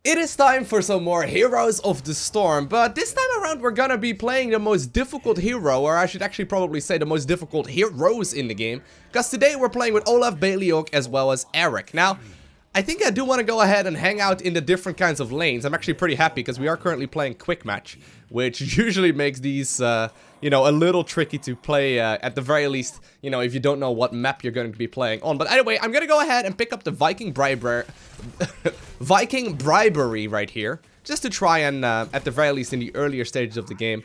It is time for some more Heroes of the Storm, but this time around we're gonna be playing the most difficult hero, or I should actually probably say the most difficult heroes in the game, because today we're playing with Olaf, Baleog, as well as Erik. Now, I think I do want to go ahead and hang out in the different kinds of lanes. I'm actually pretty happy because we are currently playing quick match, which usually makes these, you know, a little tricky to play, at the very least, you know, if you don't know what map you're going to be playing on. But anyway, I'm gonna go ahead and pick up the Viking bribery right here, just to try and, at the very least in the earlier stages of the game,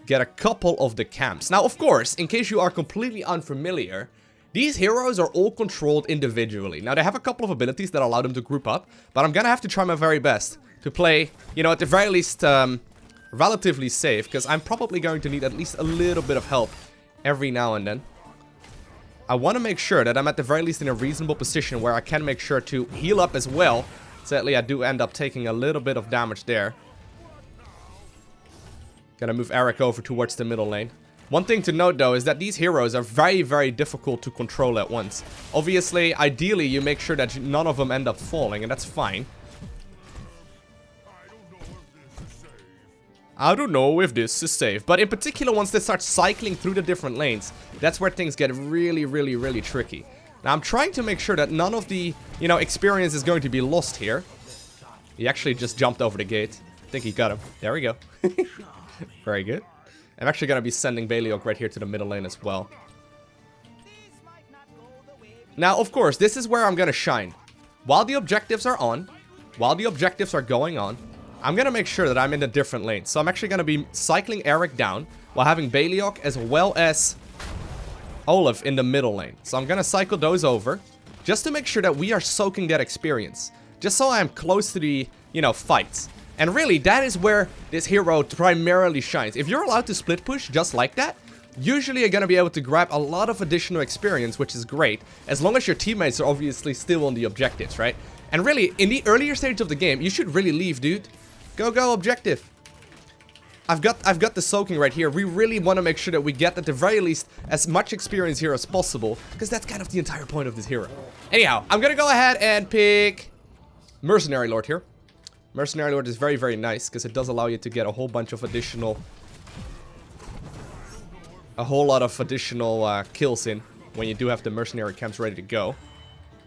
get a couple of the camps. Now, of course, in case you are completely unfamiliar, these heroes are all controlled individually. Now, they have a couple of abilities that allow them to group up, but I'm gonna have to try my very best to play, you know, at the very least, relatively safe, because I'm probably going to need at least a little bit of help every now and then. I want to make sure that I'm at the very least in a reasonable position where I can make sure to heal up as well. Sadly, I do end up taking a little bit of damage there. Gonna move Erik over towards the middle lane. One thing to note though is that these heroes are very, very difficult to control at once. Obviously, ideally you make sure that none of them end up falling, and that's fine. I don't know if this is safe, but in particular once they start cycling through the different lanes, that's where things get really, really, really tricky. Now I'm trying to make sure that none of the, you know, experience is going to be lost here. He actually just jumped over the gate. I think he got him. There we go. Very good. I'm actually going to be sending Baleog right here to the middle lane as well. Now, of course, this is where I'm going to shine. While the objectives are on, while the objectives are going on, I'm going to make sure that I'm in a different lane. So I'm actually going to be cycling Erik down while having Baleog as well as Olaf in the middle lane. So I'm going to cycle those over just to make sure that we are soaking that experience. Just so I'm close to the, you know, fights. And really, that is where this hero primarily shines. If you're allowed to split push just like that, usually you're going to be able to grab a lot of additional experience, which is great, as long as your teammates are obviously still on the objectives, right? And really, in the earlier stage of the game, you should really leave, dude. Go, objective. I've got the soaking right here. We really want to make sure that we get, at the very least, as much experience here as possible, because that's kind of the entire point of this hero. Anyhow, I'm going to go ahead and pick Mercenary Lord here. Mercenary Lord is very, very nice, because it does allow you to get a whole bunch of additional... a whole lot of additional kills in when you do have the mercenary camps ready to go.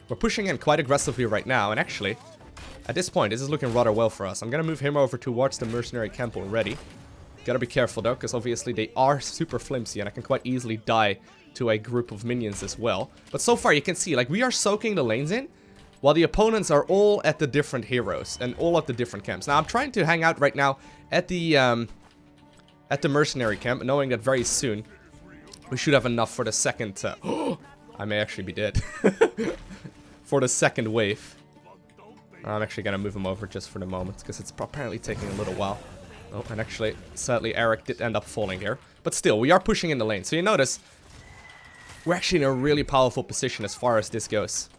We're pushing in quite aggressively right now, and actually, at this point, this is looking rather well for us. I'm gonna move him over towards the mercenary camp already. Gotta be careful though, because obviously they are super flimsy, and I can quite easily die to a group of minions as well. But so far, you can see, like, we are soaking the lanes in, while the opponents are all at the different heroes, and all at the different camps. Now, I'm trying to hang out right now at the mercenary camp, knowing that very soon we should have enough for the second... I may actually be dead. For the second wave. I'm actually going to move him over just for the moment, because it's apparently taking a little while. Oh, and actually, sadly, Erik did end up falling here. But still, we are pushing in the lane. So you notice, we're actually in a really powerful position as far as this goes.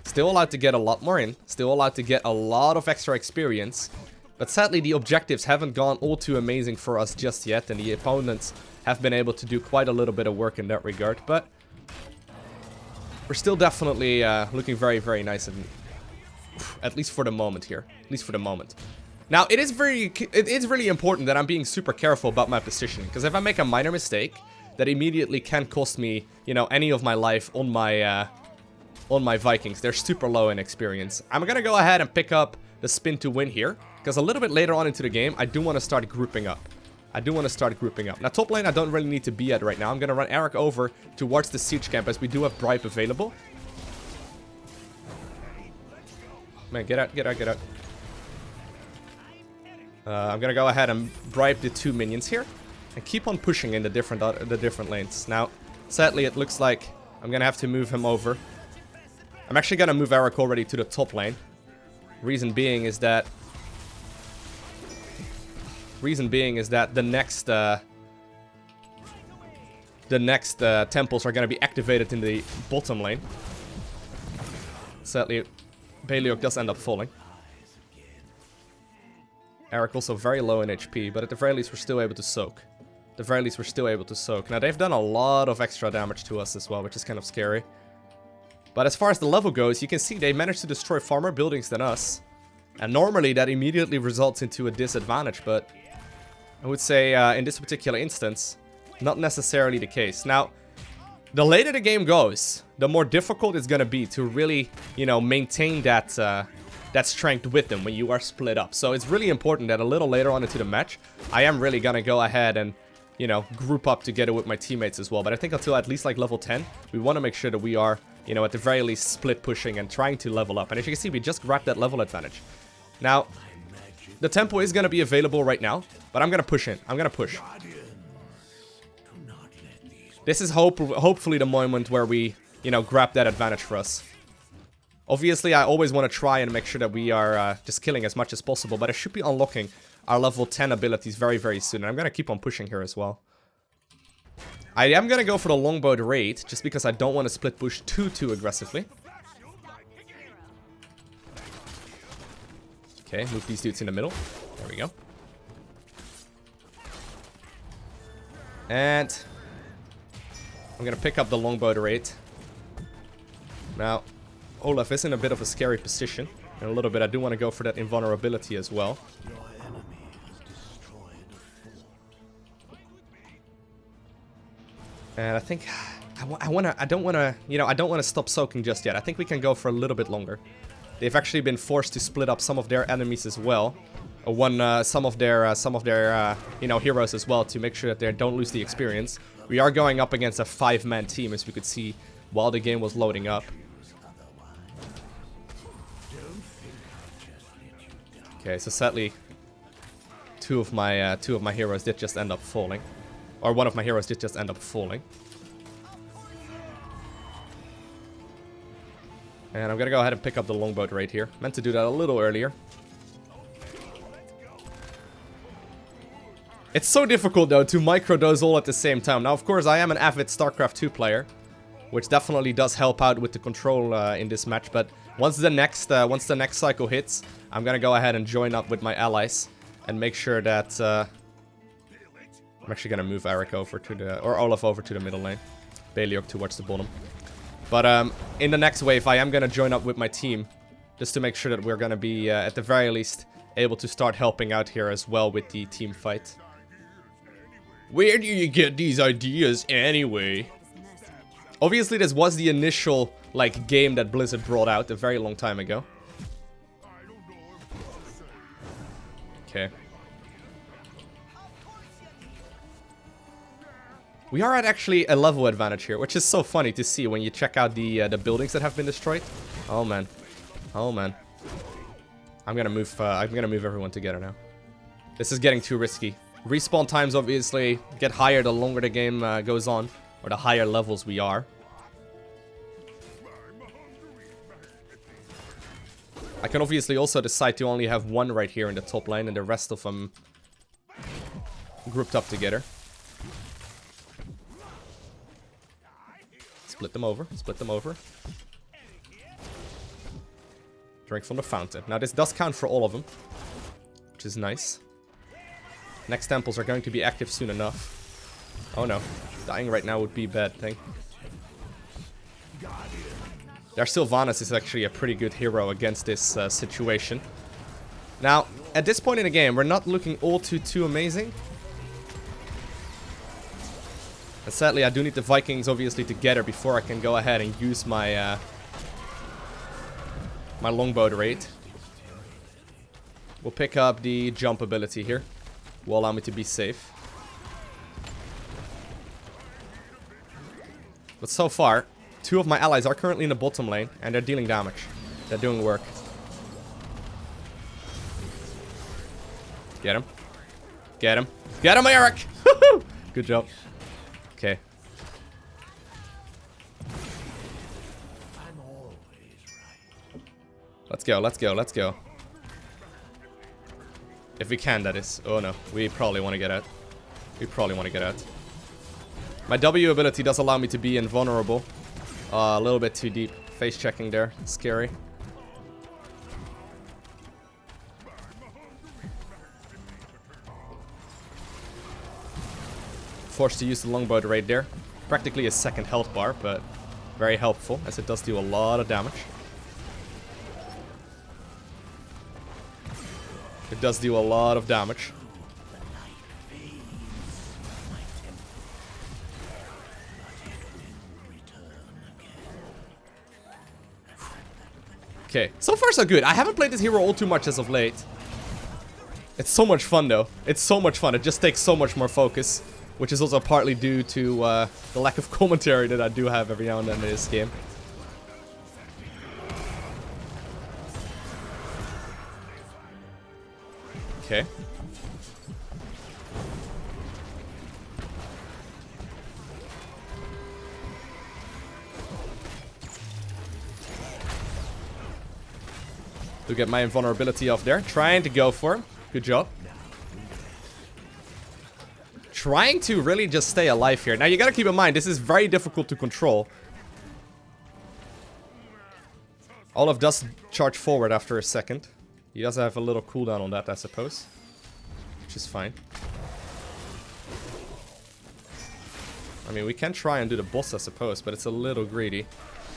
Still allowed to get a lot more in. Still allowed to get a lot of extra experience. But sadly, the objectives haven't gone all too amazing for us just yet. And the opponents have been able to do quite a little bit of work in that regard. But we're still definitely looking very, very nice, and at least for the moment here. At least for the moment. Now, it is really important that I'm being super careful about my positioning, because if I make a minor mistake, that immediately can cost me, you know, any of my life on my Vikings. They're super low in experience. I'm gonna go ahead and pick up the spin to win here, because a little bit later on into the game, I do want to start grouping up. Now, top lane, I don't really need to be at right now. I'm gonna run Erik over towards the siege camp, as we do have bribe available. Man, get out. I'm gonna go ahead and bribe the two minions here, and keep on pushing in the different lanes. Now, sadly, it looks like I'm gonna have to move him over. I'm actually gonna move Erik already to the top lane. Reason being is that the next temples are gonna be activated in the bottom lane. Sadly, Baleog does end up falling. Erik also very low in HP, but at the very least we're still able to soak. Now, they've done a lot of extra damage to us as well, which is kind of scary. But as far as the level goes, you can see they managed to destroy far more buildings than us. And normally that immediately results into a disadvantage, but I would say in this particular instance, not necessarily the case. Now, the later the game goes, the more difficult it's going to be to really, you know, maintain that that strength with them when you are split up. So it's really important that a little later on into the match, I am really going to go ahead and, you know, group up together with my teammates as well. But I think until at least like level 10, we want to make sure that we are, you know, at the very least split pushing and trying to level up. And as you can see, we just grabbed that level advantage. Now, the tempo is going to be available right now, but I'm going to push in. I'm going to push. This is hopefully the moment where we, you know, grab that advantage for us. Obviously, I always want to try and make sure that we are just killing as much as possible, but I should be unlocking our level 10 abilities very, very soon. And I'm going to keep on pushing here as well. I am going to go for the longbowed raid, just because I don't want to split push too aggressively. Okay, move these dudes in the middle. There we go. And I'm going to pick up the longbowed raid. Now, Olaf is in a bit of a scary position. In a little bit, I do want to go for that invulnerability as well. And I think I don't want to stop soaking just yet. I think we can go for a little bit longer. They've actually been forced to split up some of their enemies as well, or some of their you know, heroes as well, to make sure that they don't lose the experience. We are going up against a 5-man team, as we could see while the game was loading up. Okay, so sadly, two of my heroes did just end up falling. Or one of my heroes did just end up falling. And I'm gonna go ahead and pick up the longbow right here. Meant to do that a little earlier. It's so difficult though to micro those all at the same time. Now of course I am an avid StarCraft 2 player, which definitely does help out with the control in this match. But once the next cycle hits, I'm gonna go ahead and join up with my allies and make sure that I'm actually gonna move Erik over to the, or Olaf over to the middle lane, Baleog towards the bottom. But in the next wave, I am gonna join up with my team, just to make sure that we're gonna be at the very least able to start helping out here as well with the team fight. Where do you get these ideas anyway? Obviously, this was the initial like game that Blizzard brought out a very long time ago. Okay. We are at actually a level advantage here, which is so funny to see when you check out the buildings that have been destroyed. Oh man, oh man. I'm gonna move everyone together now. This is getting too risky. Respawn times obviously get higher the longer the game goes on, or the higher levels we are. I can obviously also decide to only have one right here in the top lane, and the rest of them grouped up together. Split them over, split them over. Drink from the fountain. Now this does count for all of them, which is nice. Next temples are going to be active soon enough. Oh no, dying right now would be a bad thing. Their Sylvanas is actually a pretty good hero against this situation. Now, at this point in the game, we're not looking all too amazing. And sadly, I do need the Vikings obviously together before I can go ahead and use my my longbow raid. We'll pick up the jump ability here. Will allow me to be safe. But so far, two of my allies are currently in the bottom lane and they're dealing damage. They're doing work. Get him. Get him. Get him, Erik! Good job. Okay. Let's go, let's go, let's go. If we can, that is. Oh no, we probably want to get out. We probably want to get out. My W ability does allow me to be invulnerable. A little bit too deep. Face checking there. Scary. Forced to use the longbow raid there. Practically a second health bar, but very helpful as it does do a lot of damage. It does do a lot of damage. Okay, so far so good. I haven't played this hero all too much as of late. It's so much fun though. It's so much fun. It just takes so much more focus. Which is also partly due to the lack of commentary that I do have every now and then in this game. Okay. To get my invulnerability off there. Trying to go for him. Good job. Trying to really just stay alive here. Now you gotta keep in mind, this is very difficult to control. Olaf does charge forward after a second. He does have a little cooldown on that, I suppose. Which is fine. I mean, we can try and do the boss, I suppose, but it's a little greedy.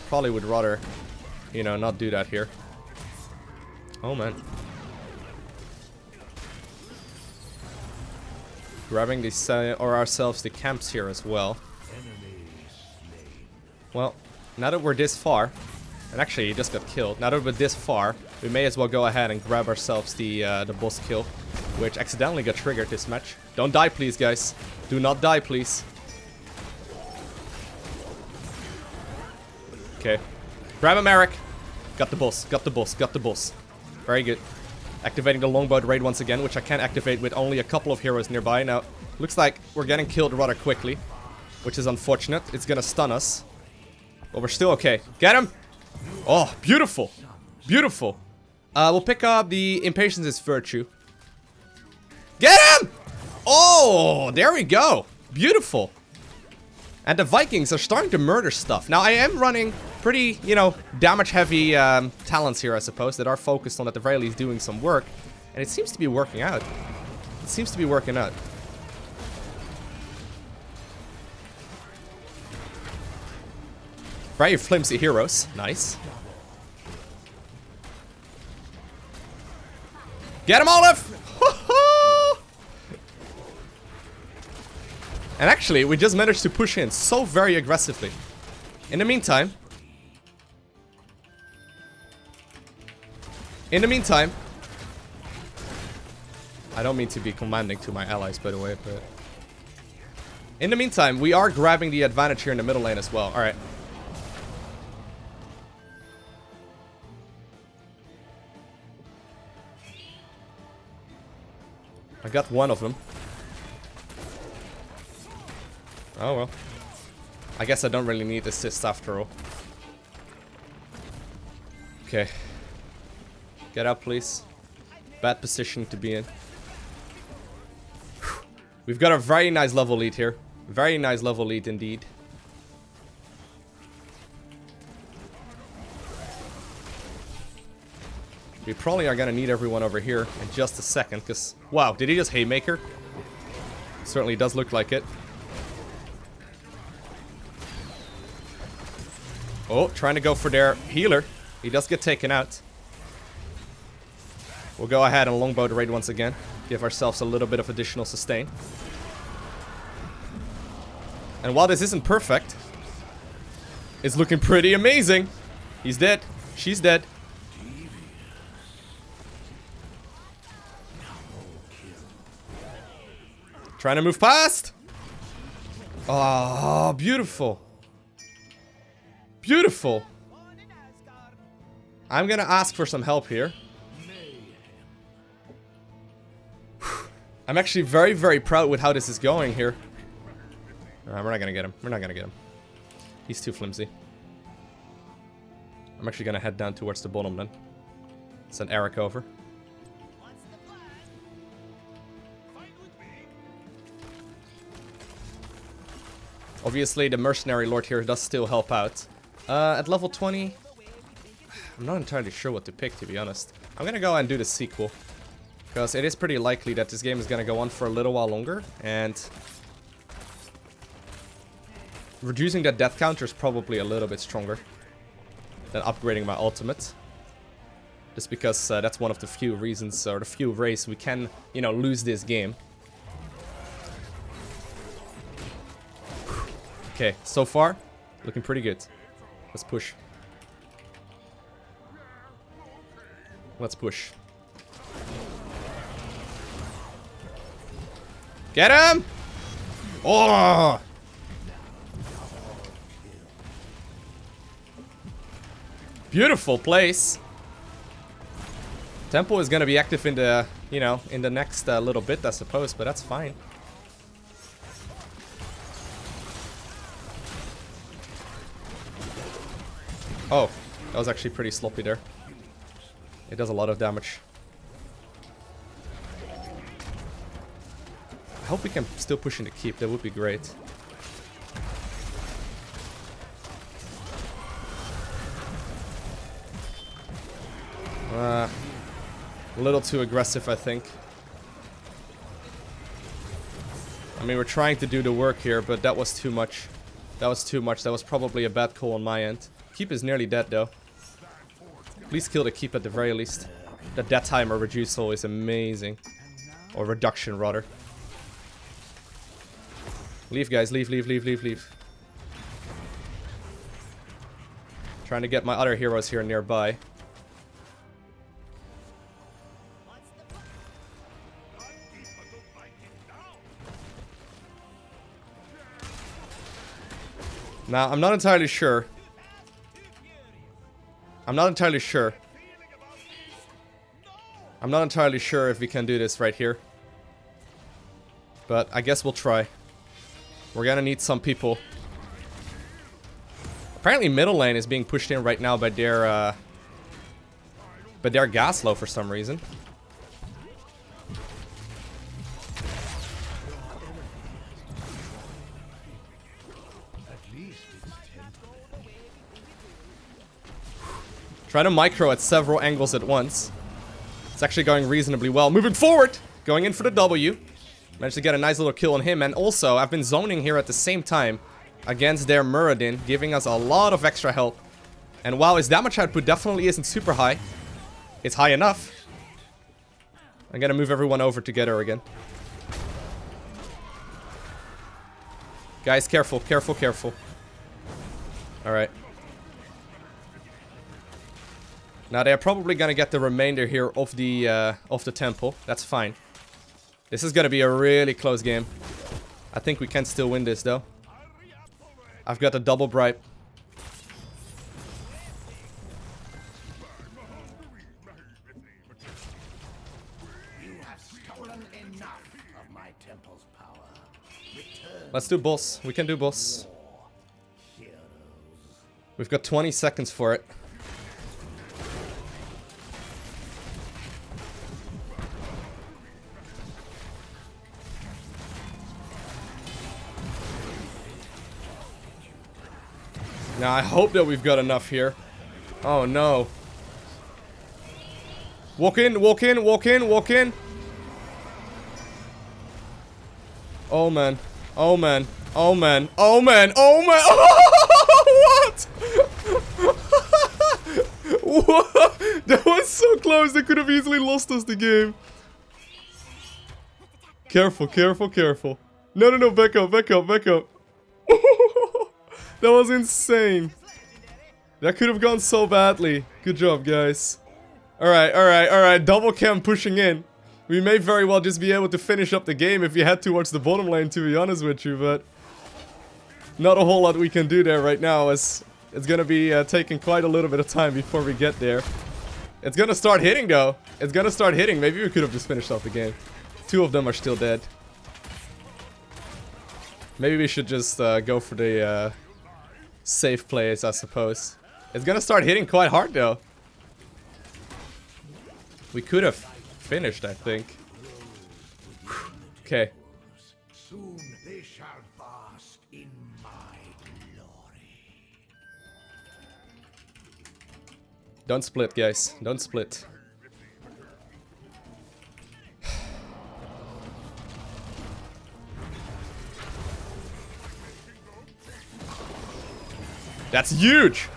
Probably would rather, you know, not do that here. Oh, man. Grabbing these, or ourselves the camps here as well. Well, now that we're this far, and actually he just got killed. Now that we're this far, we may as well go ahead and grab ourselves the boss kill, which accidentally got triggered this match. Don't die, please, guys. Do not die, please. Okay. Grab him, Erik. Got the boss, got the boss, got the boss. Very good. Activating the longbow raid once again, which I can activate with only a couple of heroes nearby. Now, looks like we're getting killed rather quickly, which is unfortunate. It's gonna stun us. But we're still okay. Get him! Oh, beautiful. Beautiful. We'll pick up the Impatience is Virtue. Get him! Oh, there we go. Beautiful. And the Vikings are starting to murder stuff. Now, I am running pretty, you know, damage-heavy talents here, I suppose, that are focused on, at the very least, doing some work. And it seems to be working out. It seems to be working out. Very flimsy heroes. Nice. Get him, Olaf! And actually, we just managed to push in so very aggressively. In the meantime, I don't mean to be commanding to my allies, by the way, but in the meantime, we are grabbing the advantage here in the middle lane as well. All right. I got one of them. Oh well. I guess I don't really need assist after all. Okay. Get out, please. Bad position to be in. Whew. We've got a very nice level lead here. Very nice level lead indeed. We probably are gonna need everyone over here in just a second, because... Wow, did he just haymaker? Certainly does look like it. Oh, trying to go for their healer. He does get taken out. We'll go ahead and longbow the raid once again. Give ourselves a little bit of additional sustain. And while this isn't perfect, it's looking pretty amazing. He's dead. She's dead. Trying to move past. Oh, beautiful. Beautiful. I'm gonna ask for some help here. I'm actually very, very proud with how this is going here. We're not gonna get him. We're not gonna get him. He's too flimsy. I'm actually gonna head down towards the bottom then. Send Erik over. Obviously, the Mercenary Lord here does still help out. At level 20, I'm not entirely sure what to pick, to be honest. I'm gonna go and do the sequel, because it is pretty likely that this game is gonna go on for a little while longer, and reducing that death counter is probably a little bit stronger than upgrading my ultimate. Just because that's one of the few reasons, or the few ways we can, you know, lose this game. Okay, so far, looking pretty good. Let's push. Let's push. Get him! Oh! Beautiful place. Tempo is gonna be active in the, you know, in the next little bit, I suppose, but that's fine. Oh, that was actually pretty sloppy there. It does a lot of damage. I hope we can still push in the keep, that would be great. A little too aggressive, I think. I mean, we're trying to do the work here, but that was too much. That was too much. That was probably a bad call on my end. Keep is nearly dead, though. Please kill the keep at the very least. The death timer reducial is amazing. Or reduction, rather. Leave, guys. Leave, leave, leave, leave, leave. Trying to get my other heroes here nearby. Now, I'm not entirely sure. I'm not entirely sure if we can do this right here. But I guess we'll try. We're gonna need some people. Apparently middle lane is being pushed in right now by their Gaslow for some reason. Trying to micro at several angles at once. It's actually going reasonably well. Moving forward! Going in for the W. Managed to get a nice little kill on him. And also, I've been zoning here at the same time against their Muradin, giving us a lot of extra help. And while his damage output definitely isn't super high, it's high enough. I'm gonna move everyone over together again. Guys, careful, careful, careful. Alright. Now they're probably gonna get the remainder here of the temple. That's fine. This is gonna be a really close game. I think we can still win this though. I've got a double bribe. Let's do boss. We can do boss. We've got 20 seconds for it. Now, I hope that we've got enough here. Oh, no. Walk in, walk in, walk in, walk in. Oh, man. Oh, man. Oh, man. Oh, man. Oh, man. Oh, what? What? That was so close. They could have easily lost us the game. Careful, careful, careful. No, no, no. Back up, back up, back up. That was insane. That could have gone so badly. Good job, guys. Alright, alright, alright. Double cam pushing in. We may very well just be able to finish up the game if we head towards the bottom lane, to be honest with you, but not a whole lot we can do there right now, as it's gonna be taking quite a little bit of time before we get there. It's gonna start hitting, though. It's gonna start hitting. Maybe we could have just finished off the game. Two of them are still dead. Maybe we should just go for the safe plays, I suppose. It's gonna start hitting quite hard, though. We could have finished, I think. Okay. Soon they shall bask in my glory. Don't split, guys. Don't split. That's huge!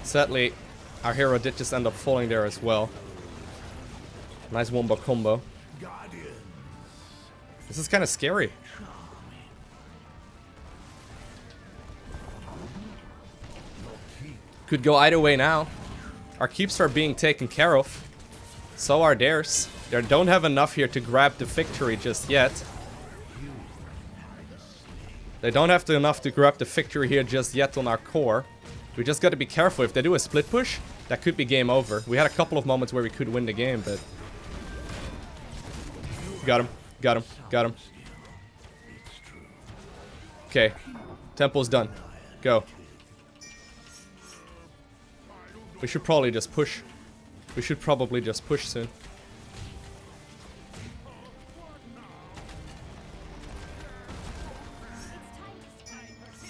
Sadly, our hero did just end up falling there as well. Nice wombo combo. This is kind of scary. Could go either way now. Our keeps are being taken care of. So are theirs. They don't have enough here to grab the victory just yet. They don't have enough to grab the victory here just yet on our core. We just got to be careful. If they do a split push, that could be game over. We had a couple of moments where we could win the game, but... Got him. Got him. Got him. Okay. Temple's done. Go. We should probably just push. We should probably just push soon.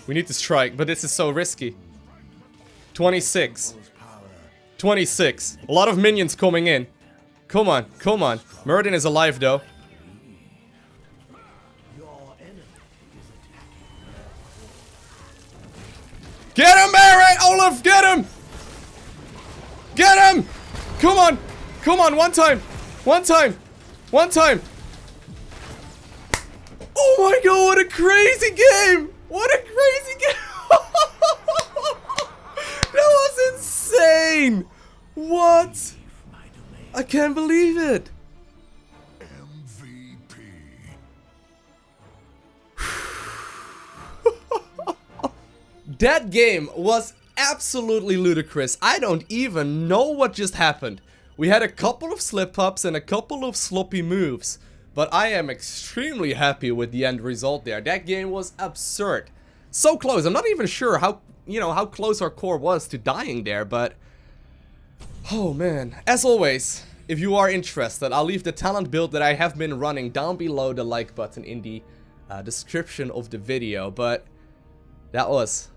We need to strike, but this is so risky. 26. 26. A lot of minions coming in. Come on, come on. Muradin is alive though. Get him, Erik! Olaf, get him! Get him! Come on! Come on, one time! One time! One time! Oh my god, what a crazy game! What a crazy game! That was insane! What? I can't believe it! That game was absolutely ludicrous. I don't even know what just happened. We had a couple of slip-ups and a couple of sloppy moves. But I am extremely happy with the end result there. That game was absurd. So close. I'm not even sure how, how close our core was to dying there, but... Oh man. As always, if you are interested, I'll leave the talent build that I have been running down below the like button in the description of the video. But that was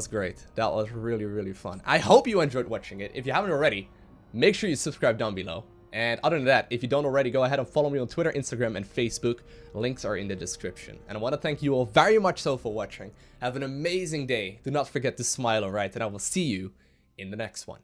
great. That was really, really fun. I hope you enjoyed watching it. If you haven't already, make sure you subscribe down below. And other than that, if you don't already, go ahead and follow me on Twitter, Instagram, and Facebook. Links are in the description. And I want to thank you all very much so for watching. Have an amazing day. Do not forget to smile, alright? And I will see you in the next one.